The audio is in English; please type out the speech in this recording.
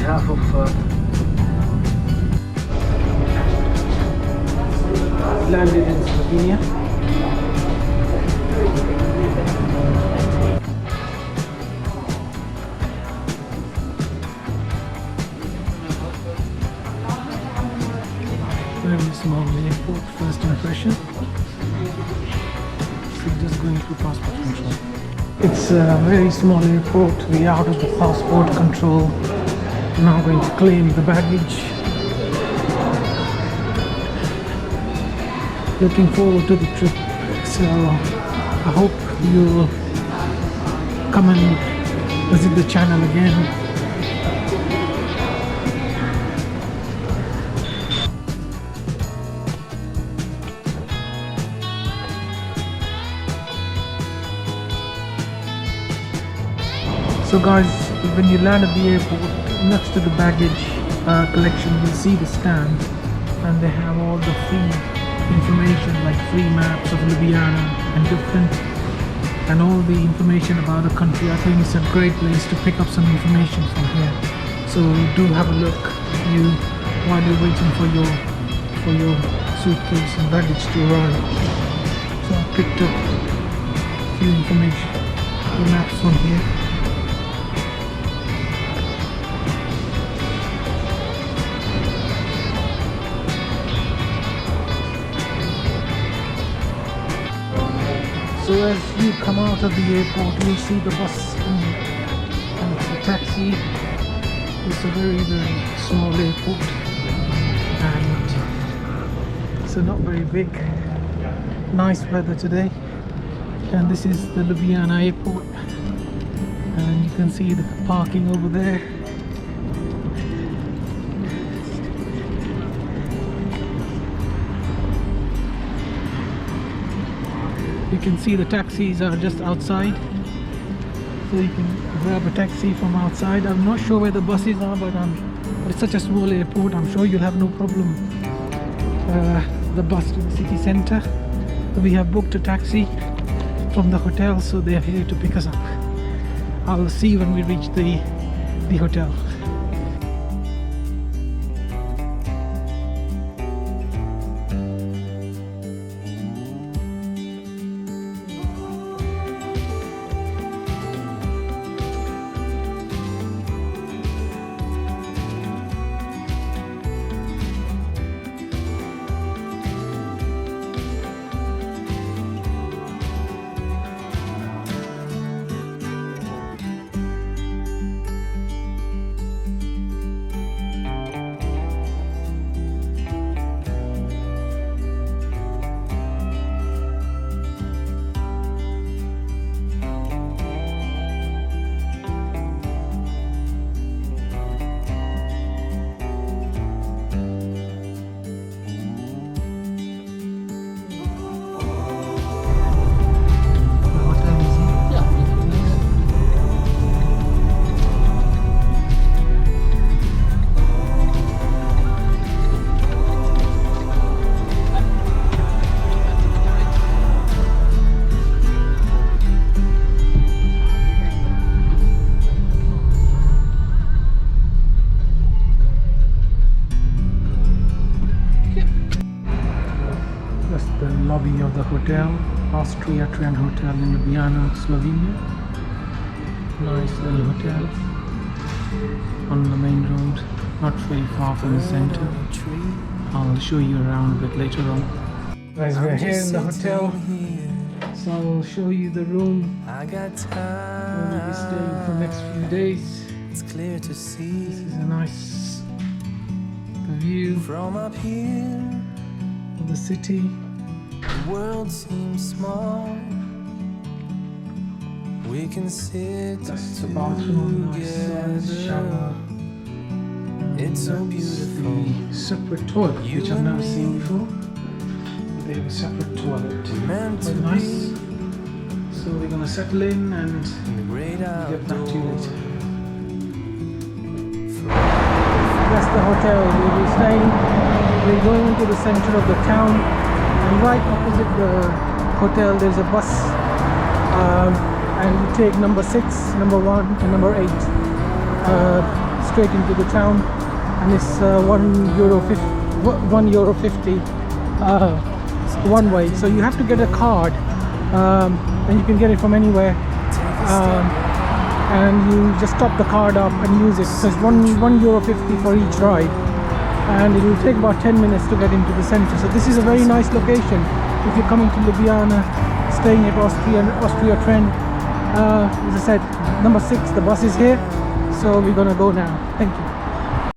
behalf of landed in Slovenia. Very small airport, first impression. So just going through passport control. It's a very small airport. We are out of the passport control. Now going to claim the baggage. Looking forward to the trip. So I hope you'll come and visit the channel again. So guys, when you land at the airport, next to the baggage collection, you'll see the stand, and they have all the free information like free maps of Ljubljana and all the information about the country. I think it's a great place to pick up some information from here. So do have a look while you're waiting for your suitcase and baggage to arrive. So I picked up a few information, the maps from here. So as you come out of the airport, you'll see the bus and the taxi. It's a very, very small airport, and so not very big. Nice weather today, and this is the Ljubljana Airport, and you can see the parking over there. You can see the taxis are just outside, so you can grab a taxi from outside. I'm not sure where the buses are, but it's such a small airport, I'm sure you'll have no problem. The bus to the city center. We have booked a taxi from the hotel, so they are here to pick us up. I'll see when we reach the hotel. Lobby of the hotel, Austrian Hotel in Ljubljana, Slovenia. Nice little hotel on the main road, not very far from the center. I'll show you around a bit later on. Guys, we're here in the hotel, so I'll show you the room where we'll be staying for the next few days. It's clear to see. This is a nice view from up here of the city. The world seems small. We can sit. That's the bathroom, nice shower. It's so beautiful. The separate toilet, which I've never seen before. They have a separate toilet. Quite nice. So we're gonna settle in and get back to you later. That's the hotel we'll be staying. We're going into the center of the town, and right opposite the hotel there's a bus, and we take number 6, number 1 and number 8 straight into the town, and it's €1.50 one way. So you have to get a card, and you can get it from anywhere, and you just top the card up and use it. So it's €1.50 for each ride, and it will take about 10 minutes to get into the center. So this is a very nice location if you're coming to Ljubljana, staying at Austria Trend. As I said, number 6, the bus is here, so we're gonna go now. Thank you.